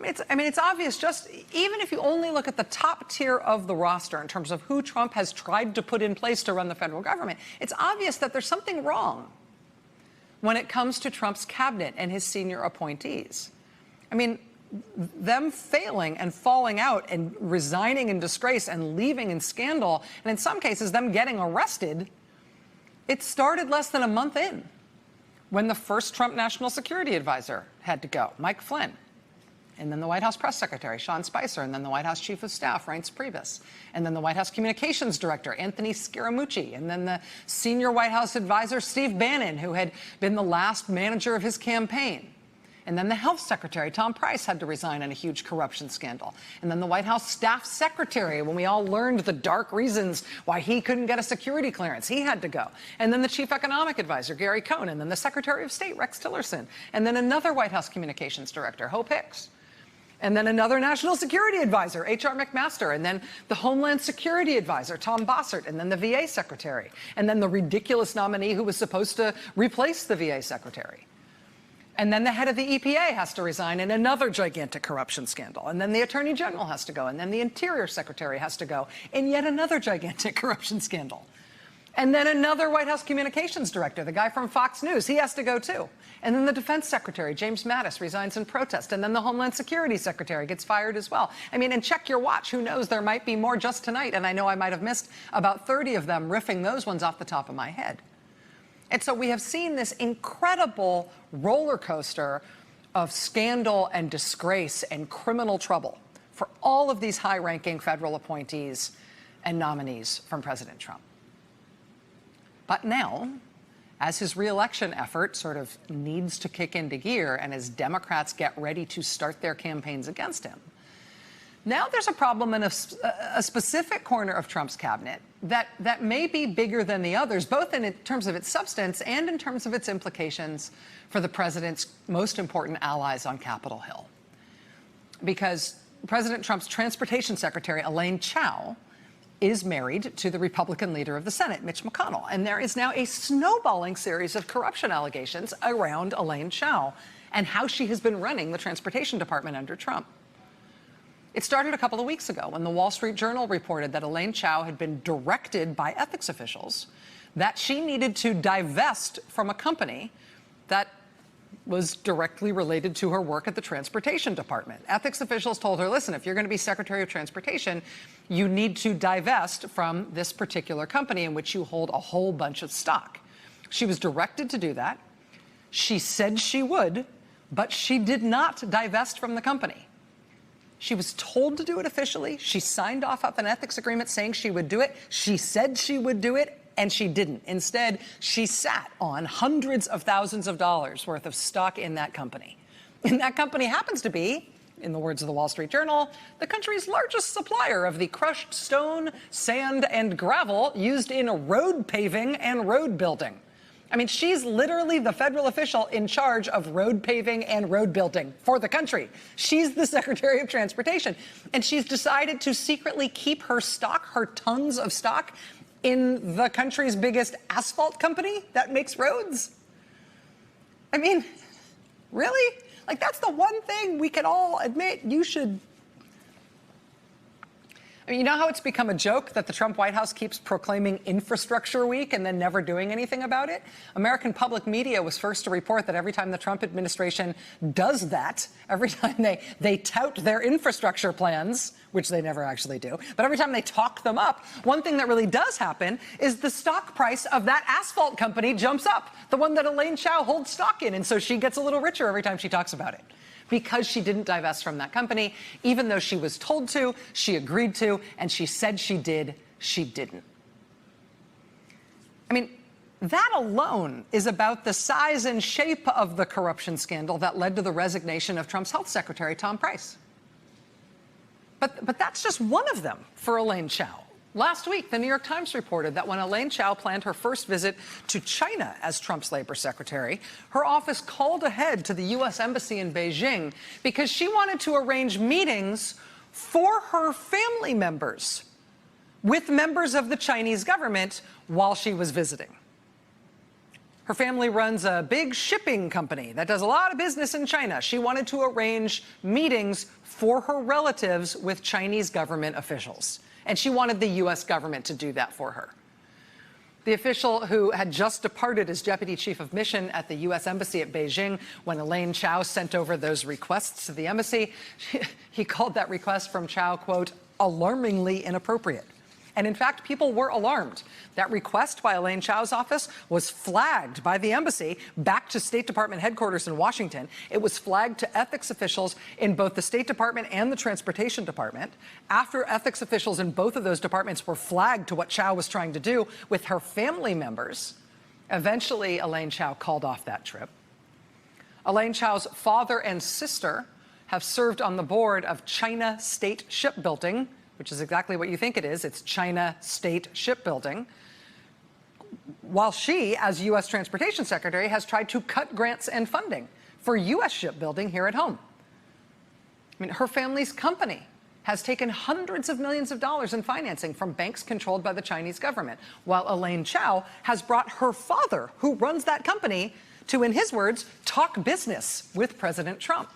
It's obvious, just even if you only look at the top tier of the roster in terms of who Trump has tried to put in place to run the federal government, it's obvious that there's something wrong when it comes to Trump's cabinet and his senior appointees. I mean, them failing and falling out and resigning in disgrace and leaving in scandal, and in some cases them getting arrested, it started less than a month in when the first Trump national security advisor had to go, Mike Flynn, and then the White House press secretary, Sean Spicer, and then the White House chief of staff, Reince Priebus, and then the White House communications director, Anthony Scaramucci, and then the senior White House advisor, Steve Bannon, who had been the last manager of his campaign. And then the health secretary, Tom Price, had to resign in a huge corruption scandal. And then the White House staff secretary, when we all learned the dark reasons why he couldn't get a security clearance, he had to go. And then the chief economic advisor, Gary Cohn, and then the secretary of state, Rex Tillerson, and then another White House communications director, Hope Hicks. And then another national security advisor, H.R. McMaster, and then the Homeland Security advisor, Tom Bossert, and then the VA secretary, and then the ridiculous nominee who was supposed to replace the VA secretary. And then the head of the EPA has to resign in another gigantic corruption scandal. And then the attorney general has to go. And then the interior secretary has to go in yet another gigantic corruption scandal. And then another White House communications director, the guy from Fox News, he has to go too. And then the defense secretary, James Mattis, resigns in protest. And then the Homeland Security secretary gets fired as well. I mean, and check your watch. Who knows? There might be more just tonight. And I know I might have missed about 30 of them, riffing those ones off the top of my head. And so we have seen this incredible roller coaster of scandal and disgrace and criminal trouble for all of these high-ranking federal appointees and nominees from President Trump. But now, as his reelection effort sort of needs to kick into gear and as Democrats get ready to start their campaigns against him, now there's a problem in a specific corner of Trump's cabinet that may be bigger than the others, both in terms of its substance and in terms of its implications for the president's most important allies on Capitol Hill. Because President Trump's transportation secretary, Elaine Chao, is married to the Republican leader of the Senate, Mitch McConnell. And there is now a snowballing series of corruption allegations around Elaine Chao and how she has been running the transportation department under Trump. It started a couple of weeks ago when the Wall Street Journal reported that Elaine Chao had been directed by ethics officials that she needed to divest from a company that was directly related to her work at the transportation department. Ethics officials told her, listen, if you're going to be Secretary of Transportation, you need to divest from this particular company in which you hold a whole bunch of stock. She was directed to do that. She said she would, but she did not divest from the company. She was told to do it officially. She signed off on an ethics agreement saying she would do it. She said she would do it, and she didn't. Instead, she sat on hundreds of thousands of dollars worth of stock in that company. And that company happens to be, in the words of the Wall Street Journal, the country's largest supplier of the crushed stone, sand, and gravel used in road paving and road building. I mean, she's literally the federal official in charge of road paving and road building for the country. She's the Secretary of Transportation. And she's decided to secretly keep her stock, her tons of stock, in the country's biggest asphalt company that makes roads. I mean, really? Like, that's the one thing we can all admit you should. I mean, you know how it's become a joke that the Trump White House keeps proclaiming Infrastructure Week and then never doing anything about it? American public media was first to report that every time the Trump administration does that, every time they tout their infrastructure plans, which they never actually do, but every time they talk them up, one thing that really does happen is the stock price of that asphalt company jumps up, the one that Elaine Chao holds stock in, and so she gets a little richer every time she talks about it. Because she didn't divest from that company, even though she was told to, she agreed to, and she said she did, she didn't. I mean, that alone is about the size and shape of the corruption scandal that led to the resignation of Trump's health secretary, Tom Price. But that's just one of them for Elaine Chao. Last week, the New York Times reported that when Elaine Chao planned her first visit to China as Trump's labor secretary, her office called ahead to the U.S. Embassy in Beijing because she wanted to arrange meetings for her family members with members of the Chinese government while she was visiting. Her family runs a big shipping company that does a lot of business in China. She wanted to arrange meetings for her relatives with Chinese government officials, and she wanted the U.S. government to do that for her. The official, who had just departed as deputy chief of mission at the U.S. Embassy at Beijing when Elaine Chao sent over those requests to the embassy, he called that request from Chao, quote, alarmingly inappropriate. And in fact, people were alarmed. That request by Elaine Chao's office was flagged by the embassy back to State Department headquarters in Washington. It was flagged to ethics officials in both the State Department and the Transportation Department. After ethics officials in both of those departments were flagged to what Chao was trying to do with her family members, eventually Elaine Chao called off that trip. Elaine Chao's father and sister have served on the board of China State Shipbuilding, which is exactly what you think it is. It's China State Shipbuilding. While she, as U.S. Transportation Secretary, has tried to cut grants and funding for U.S. shipbuilding here at home. I mean, her family's company has taken hundreds of millions of dollars in financing from banks controlled by the Chinese government, while Elaine Chao has brought her father, who runs that company, to, in his words, talk business with President Trump.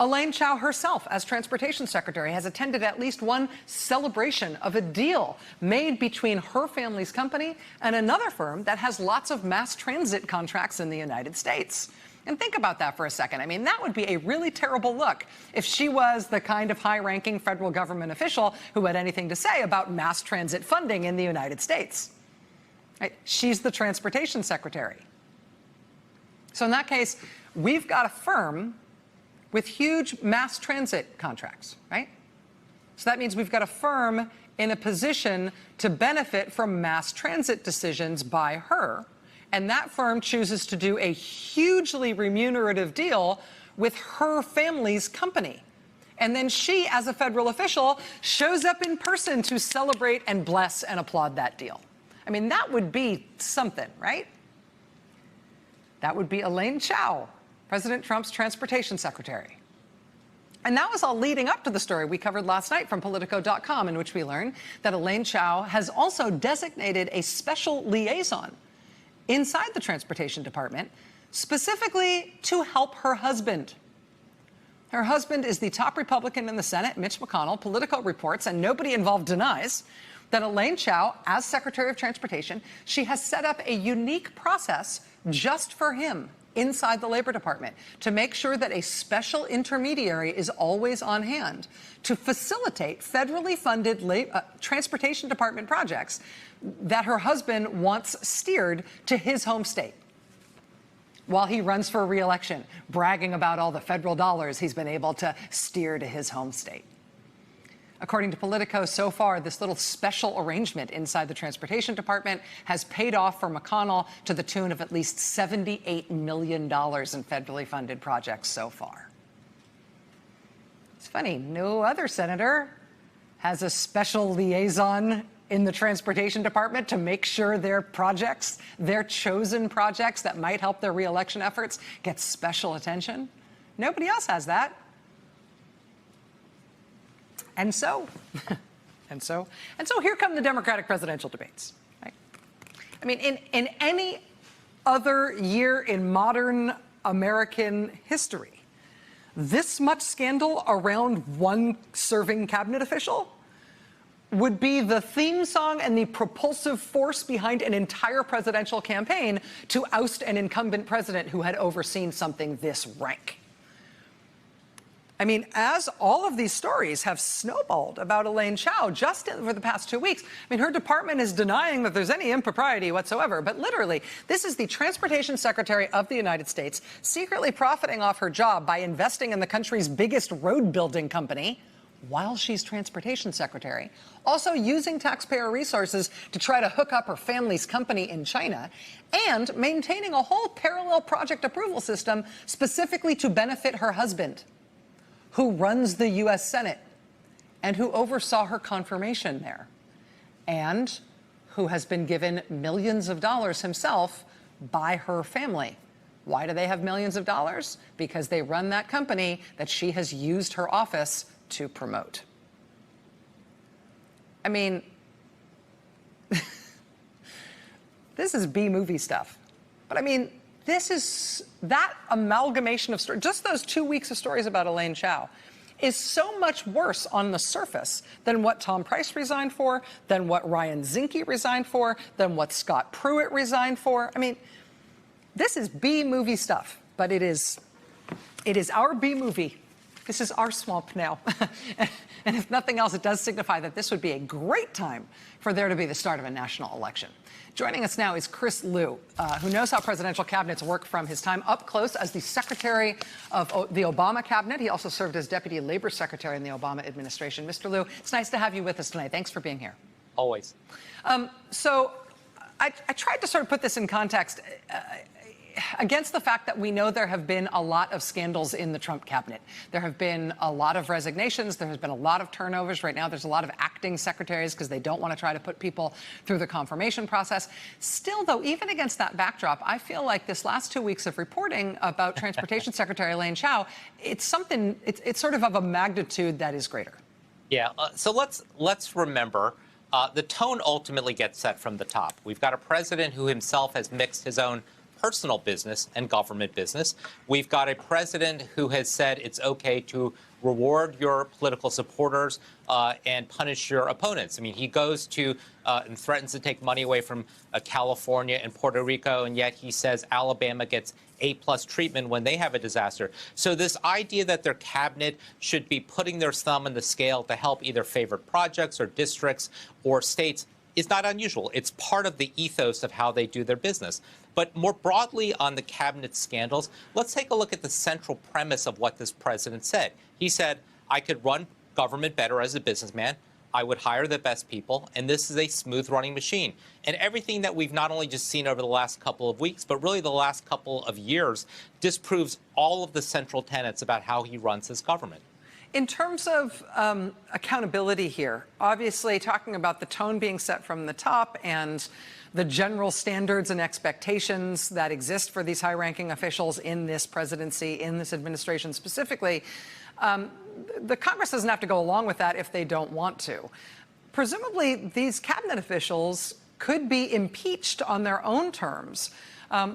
Elaine Chao herself, as Transportation Secretary, has attended at least one celebration of a deal made between her family's company and another firm that has lots of mass transit contracts in the United States. And think about that for a second. I mean, that would be a really terrible look if she was the kind of high-ranking federal government official who had anything to say about mass transit funding in the United States. Right? She's the Transportation Secretary. So in that case, we've got a firm with huge mass transit contracts, right? So that means we've got a firm in a position to benefit from mass transit decisions by her. And that firm chooses to do a hugely remunerative deal with her family's company. And then she, as a federal official, shows up in person to celebrate and bless and applaud that deal. I mean, that would be something, right? That would be Elaine Chao, President Trump's Transportation Secretary. And that was all leading up to the story we covered last night from Politico.com, in which we learned that Elaine Chao has also designated a special liaison inside the Transportation Department, specifically to help her husband. Her husband is the top Republican in the Senate, Mitch McConnell. Politico reports, and nobody involved denies, that Elaine Chao, as Secretary of Transportation, she has set up a unique process just for him inside the Labor Department to make sure that a special intermediary is always on hand to facilitate federally funded Transportation Department projects that her husband wants steered to his home state while he runs for re-election, bragging about all the federal dollars he's been able to steer to his home state. According to Politico, so far, this little special arrangement inside the Transportation Department has paid off for McConnell to the tune of at least $78 million in federally funded projects so far. It's funny, no other senator has a special liaison in the Transportation Department to make sure their projects, their chosen projects that might help their re-election efforts, get special attention. Nobody else has that. And so here come the Democratic presidential debates. Right? I mean, in any other year in modern American history, this much scandal around one serving cabinet official would be the theme song and the propulsive force behind an entire presidential campaign to oust an incumbent president who had overseen something this rank. I mean, as all of these stories have snowballed about Elaine Chao just over the past 2 weeks, I mean, her department is denying that there's any impropriety whatsoever. But literally, this is the Transportation Secretary of the United States secretly profiting off her job by investing in the country's biggest road building company while she's Transportation Secretary, also using taxpayer resources to try to hook up her family's company in China, and maintaining a whole parallel project approval system specifically to benefit her husband, who runs the U.S. Senate and who oversaw her confirmation there, and who has been given millions of dollars himself by her family. Why do they have millions of dollars? Because they run that company that she has used her office to promote. I mean, this is B-movie stuff. But I mean, this is that amalgamation of stories, just those 2 weeks of stories about Elaine Chao is so much worse on the surface than what Tom Price resigned for, than what Ryan Zinke resigned for, than what Scott Pruitt resigned for. I mean, this is B-movie stuff, but it is our B-movie. This is our swamp now. And if nothing else, it does signify that this would be a great time for there to be the start of a national election. Joining us now is Chris Liu, who knows how presidential cabinets work from his time up close as the secretary of the Obama cabinet. He also served as deputy labor secretary in the Obama administration. Mr. Liu, it's nice to have you with us tonight. Thanks for being here. Always. So I tried to sort of put this in context against the fact that we know there have been a lot of scandals in the Trump cabinet. There have been a lot of resignations. There has been a lot of turnovers. Right now, there's a lot of acting secretaries because they don't want to try to put people through the confirmation process. Still, though, even against that backdrop, I feel like this last 2 weeks of reporting about Transportation Secretary Elaine Chao, it's something, it's sort of a magnitude that is greater. Yeah. So let's remember the tone ultimately gets set from the top. We've got a president who himself has mixed his own personal business and government business. We've got a president who has said it's okay to reward your political supporters and punish your opponents. I mean, he goes to and threatens to take money away from California and Puerto Rico, and yet he says Alabama gets A+ treatment when they have a disaster. So this idea that their cabinet should be putting their thumb in the scale to help either favored projects or districts or states is not unusual. It's part of the ethos of how they do their business. But more broadly on the cabinet scandals, let's take a look at the central premise of what this president said. He said, I could run government better as a businessman. I would hire the best people, and this is a smooth-running machine. And everything that we've not only just seen over the last couple of weeks, but really the last couple of years, disproves all of the central tenets about how he runs his government. In terms of accountability here, obviously talking about the tone being set from the top and the general standards and expectations that exist for these high-ranking officials in this presidency, in this administration specifically, the Congress doesn't have to go along with that if they don't want to. Presumably, these cabinet officials could be impeached on their own terms.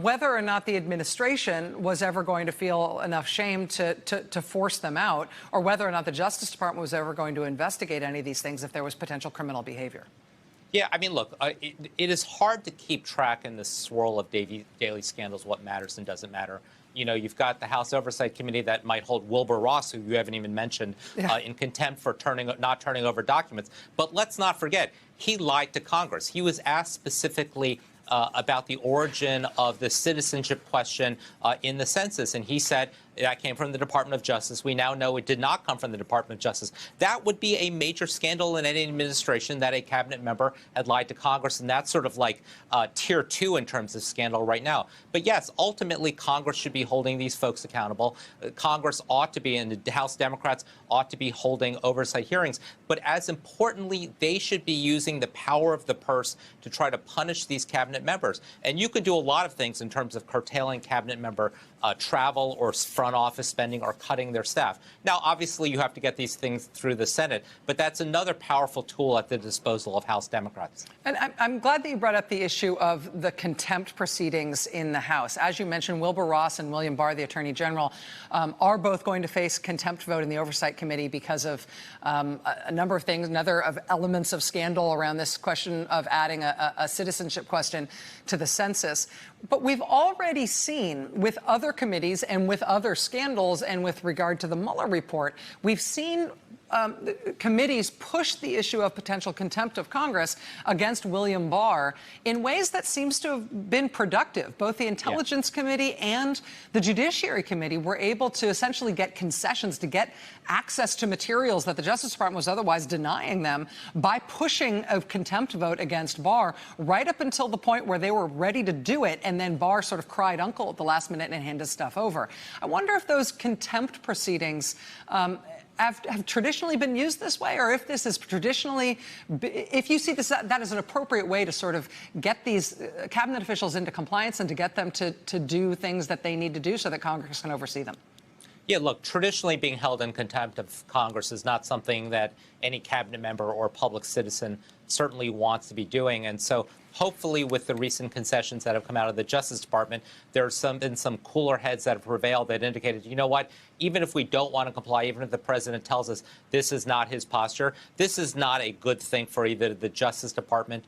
Whether or not the administration was ever going to feel enough shame to force them out, or whether or not the Justice Department was ever going to investigate any of these things if there was potential criminal behavior. Yeah, I mean, look, it is hard to keep track in the swirl of daily scandals what matters and doesn't matter. You know, you've got the House Oversight Committee that might hold Wilbur Ross, who you haven't even mentioned, in contempt for not turning over documents. But let's not forget, he lied to Congress. He was asked specifically about the origin of the citizenship question in the census, and he said that came from the Department of Justice. We now know it did not come from the Department of Justice. That would be a major scandal in any administration that a cabinet member had lied to Congress, and that's sort of like tier 2 in terms of scandal right now. But yes, ultimately, Congress should be holding these folks accountable. Congress ought to be, and the House Democrats ought to be holding oversight hearings. But as importantly, they should be using the power of the purse to try to punish these cabinet members. And you could do a lot of things in terms of curtailing cabinet member travel or front office spending or cutting their staff. Now, obviously, you have to get these things through the Senate, but that's another powerful tool at the disposal of House Democrats. And I'm glad that you brought up the issue of the contempt proceedings in the House. As you mentioned, Wilbur Ross and William Barr, the Attorney General, are both going to face contempt vote in the Oversight Committee because of a number of things, another of elements of scandal around this question of adding a citizenship question to the census. But we've already seen with other committees and with other scandals and with regard to the Mueller report, we've seen committees push the issue of potential contempt of Congress against William Barr in ways that seems to have been productive. Both the Intelligence Committee and the Judiciary Committee were able to essentially get concessions, to get access to materials that the Justice Department was otherwise denying them by pushing a contempt vote against Barr right up until the point where they were ready to do it, and then Barr sort of cried uncle at the last minute and handed stuff over. I wonder if those contempt proceedings have traditionally been used this way, or if this is traditionally, if you see this, that is an appropriate way to sort of get these cabinet officials into compliance and to get them to do things that they need to do so that Congress can oversee them. Yeah, look, traditionally being held in contempt of Congress is not something that any cabinet member or public citizen certainly wants to be doing. And so hopefully with the recent concessions that have come out of the Justice Department, there's been some cooler heads that have prevailed that indicated, you know what, even if we don't want to comply, even if the president tells us this is not his posture, this is not a good thing for either the Justice Department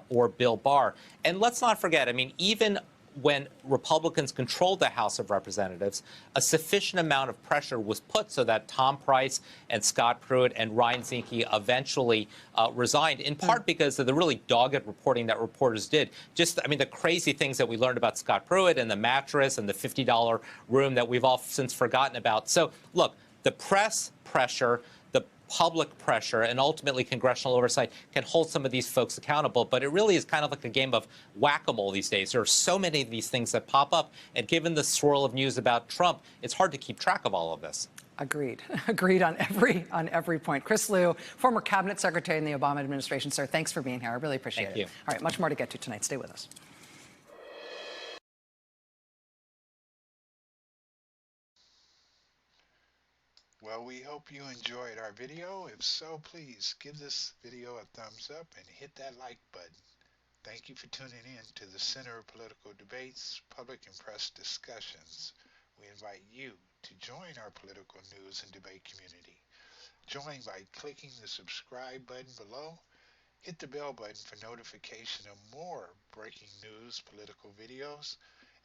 or Bill Barr. And let's not forget, I mean, even when Republicans controlled the House of Representatives, a sufficient amount of pressure was put so that Tom Price and Scott Pruitt and Ryan Zinke eventually resigned, in part because of the really dogged reporting that reporters did. Just, I mean, the crazy things that we learned about Scott Pruitt and the mattress and the $50 room that we've all since forgotten about. So, look, the press pressure, the public pressure, and ultimately congressional oversight can hold some of these folks accountable. But it really is kind of like a game of whack-a-mole these days. There are so many of these things that pop up. And given the swirl of news about Trump, it's hard to keep track of all of this. Agreed. Agreed on every point. Chris Liu, former cabinet secretary in the Obama administration. Sir, thanks for being here. I really appreciate it. Thank you. All right, much more to get to tonight. Stay with us. Well, we hope you enjoyed our video. If so, please give this video a thumbs up and hit that like button. Thank you for tuning in to the Center of Political Debates, Public and Press Discussions. We invite you to join our political news and debate community. Join by clicking the subscribe button below. Hit the bell button for notification of more breaking news political videos.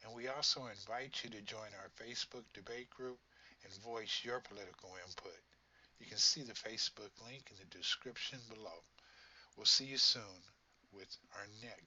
And we also invite you to join our Facebook debate group and voice your political input. You can see the Facebook link in the description below. We'll see you soon with our next